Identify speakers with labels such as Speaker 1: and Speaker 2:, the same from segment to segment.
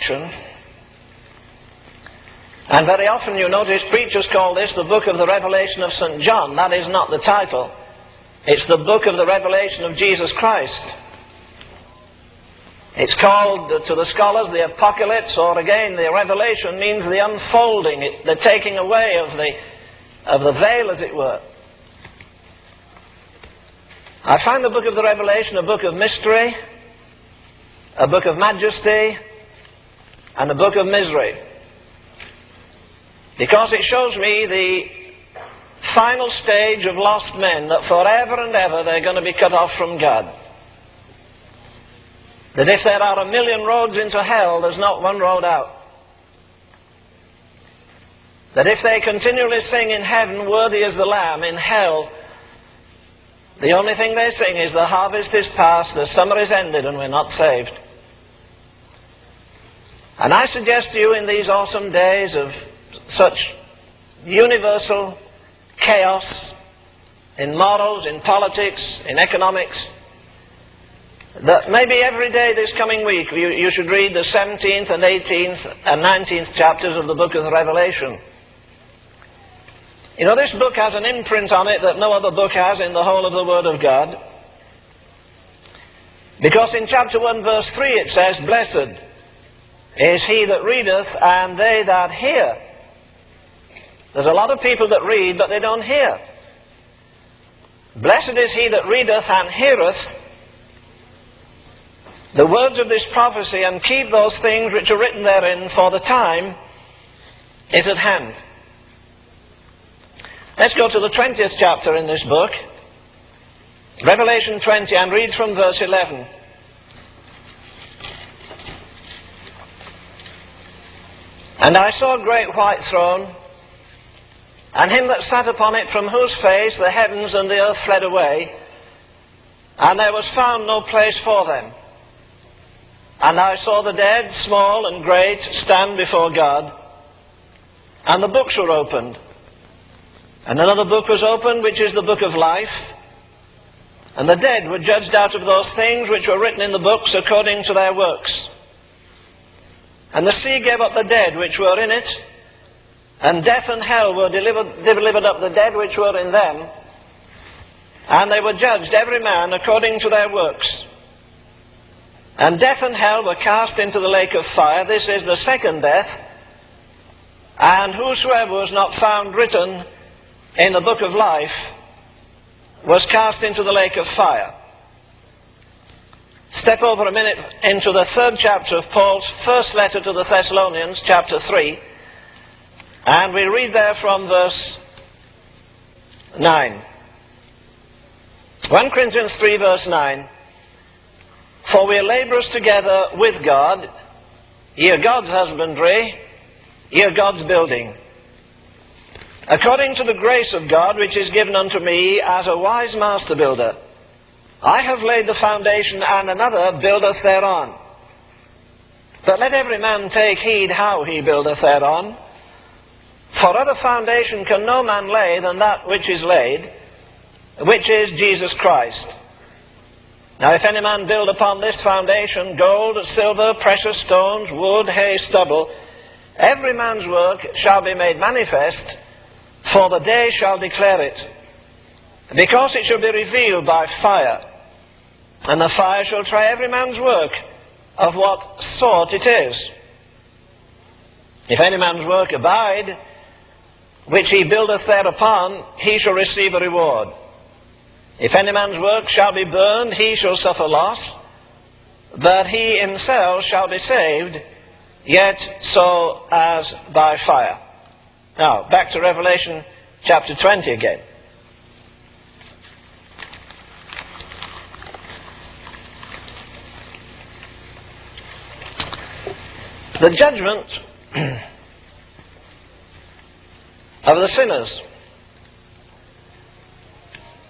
Speaker 1: Revelation. And very often you notice preachers call this the book of the Revelation of St. John. That is not the title. It's the book of the Revelation of Jesus Christ. It's called, to the scholars, the Apocalypse, or again, the Revelation means the unfolding, the taking away of the veil, as it were. I find the book of the Revelation a book of mystery, a book of majesty, and a book of misery. Because it shows me the final stage of lost men, that forever and ever they're going to be cut off from God. That if there are 1,000,000 roads into hell, there's not one road out. That if they continually sing in heaven, worthy is the Lamb, in hell, the only thing they sing is the harvest is past, the summer is ended, and we're not saved. And I suggest to you in these awesome days of such universal chaos in morals, in politics, in economics, that maybe every day this coming week you should read the 17th and 18th and 19th chapters of the book of the Revelation. You know, this book has an imprint on it that no other book has in the whole of the Word of God. Because in chapter 1 verse 3 it says, "Blessed is he that readeth, and they that hear." There's a lot of people that read, but they don't hear. Blessed is he that readeth and heareth the words of this prophecy, and keep those things which are written therein, for the time is at hand. Let's go to the 20th chapter in this book, Revelation 20, and read from verse 11. "And I saw a great white throne, and him that sat upon it, from whose face the heavens and the earth fled away, and there was found no place for them. And I saw the dead, small and great, stand before God, and the books were opened. And another book was opened, which is the book of life. And the dead were judged out of those things which were written in the books according to their works. And the sea gave up the dead which were in it, and death and hell were delivered up the dead which were in them, and they were judged every man according to their works. And death and hell were cast into the lake of fire. This is the second death. And whosoever was not found written in the book of life was cast into the lake of fire." Step over a minute into the 3rd chapter of Paul's first letter to the Thessalonians, chapter 3, and we read there from verse 9. 1 Corinthians 3 verse 9. "For we are labourers together with God, ye are God's husbandry, ye are God's building. According to the grace of God which is given unto me as a wise master builder, I have laid the foundation, and another buildeth thereon. But let every man take heed how he buildeth thereon. For other foundation can no man lay than that which is laid, which is Jesus Christ. Now if any man build upon this foundation gold, silver, precious stones, wood, hay, stubble, every man's work shall be made manifest, for the day shall declare it, because it shall be revealed by fire. And the fire shall try every man's work of what sort it is. If any man's work abide, which he buildeth thereupon, he shall receive a reward. If any man's work shall be burned, he shall suffer loss, but he himself shall be saved, yet so as by fire." Now, back to Revelation chapter 20 again. The judgment of the sinners.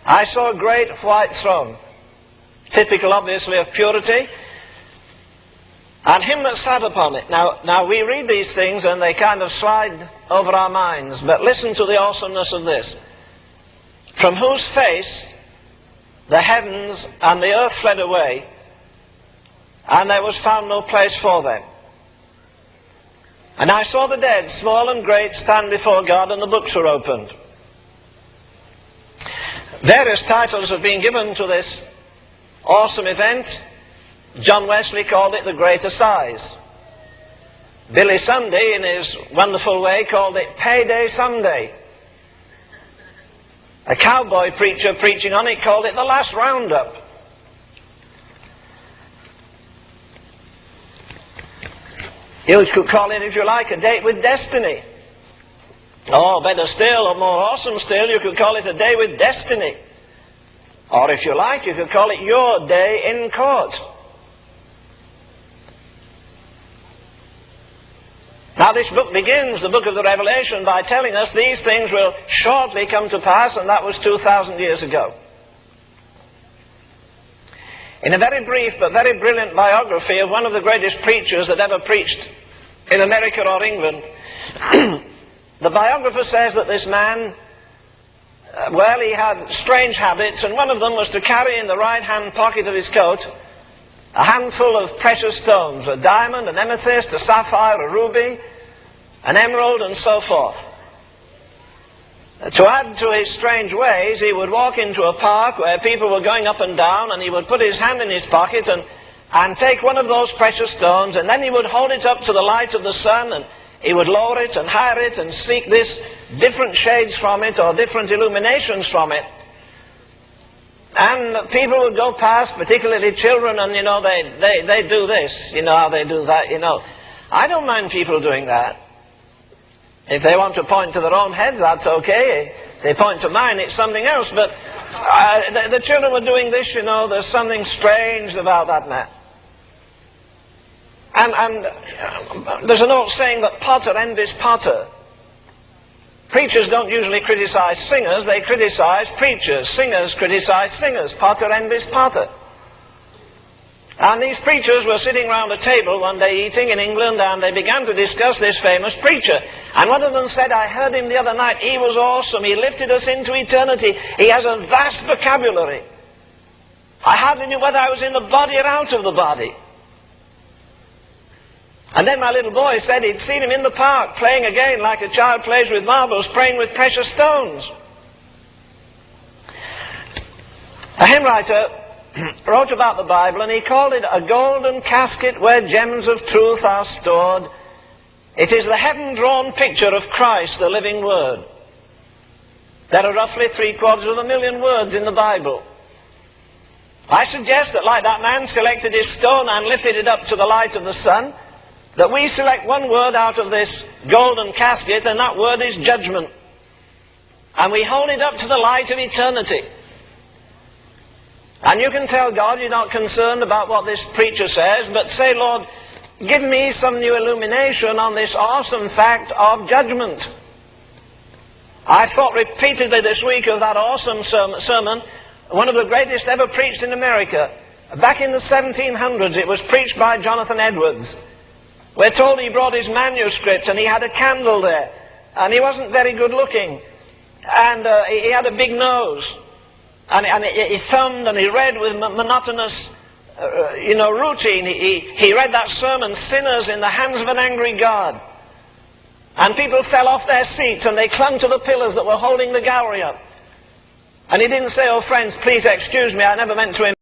Speaker 1: "I saw a great white throne," typical obviously of purity, "and him that sat upon it." Now we read these things and they kind of slide over our minds, but listen to the awesomeness of this. "From whose face the heavens and the earth fled away, and there was found no place for them. And I saw the dead, small and great, stand before God, and the books were opened. Various titles have been given to this awesome event. John Wesley called it the Great Assize. Billy Sunday, in his wonderful way, called it Payday Sunday. A cowboy preacher preaching on it called it the Last Roundup. You could call it, if you like, a date with destiny. Or better still, or more awesome still, you could call it a day with destiny. Or if you like, you could call it your day in court. Now this book begins, the book of the Revelation, by telling us these things will shortly come to pass, and that was 2,000 years ago. In a very brief but very brilliant biography of one of the greatest preachers that ever preached in America or England, the biographer says that this man, well, he had strange habits, and one of them was to carry in the right-hand pocket of his coat a handful of precious stones, a diamond, an amethyst, a sapphire, a ruby, an emerald, and so forth. To add to his strange ways, he would walk into a park where people were going up and down, and he would put his hand in his pocket and take one of those precious stones, and then he would hold it up to the light of the sun, and he would lower it and higher it and seek this different shades from it or different illuminations from it. And people would go past, particularly children, and they do this, how they do that, I don't mind people doing that. If they want to point to their own heads, that's okay. If they point to mine, it's something else. But the children were doing this, there's something strange about that man. And there's an old saying that potter envies potter. Preachers don't usually criticize singers, they criticize preachers. Singers criticize singers. Potter envies potter. And these preachers were sitting round a table one day eating in England, and they began to discuss this famous preacher. And one of them said, I heard him the other night, he was awesome, he lifted us into eternity, he has a vast vocabulary. I hardly knew whether I was in the body or out of the body. And then my little boy said he'd seen him in the park, playing again like a child plays with marbles, playing with precious stones. A hymn writer wrote about the Bible, and he called it a golden casket where gems of truth are stored. It is the heaven-drawn picture of Christ, the living Word. There are roughly 750,000 words in the Bible. I suggest that, like that man selected his stone and lifted it up to the light of the sun, that we select one word out of this golden casket, and that word is judgment. And we hold it up to the light of eternity. And you can tell God you're not concerned about what this preacher says, but say, Lord, give me some new illumination on this awesome fact of judgment. I thought repeatedly this week of that awesome sermon, one of the greatest ever preached in America. Back in the 1700s, it was preached by Jonathan Edwards. We're told he brought his manuscript, and he had a candle there, and he wasn't very good looking, and he had a big nose. And he thumbed and he read with monotonous, routine. He read that sermon, Sinners in the Hands of an Angry God. And people fell off their seats and they clung to the pillars that were holding the gallery up. And he didn't say, oh friends, please excuse me, I never meant to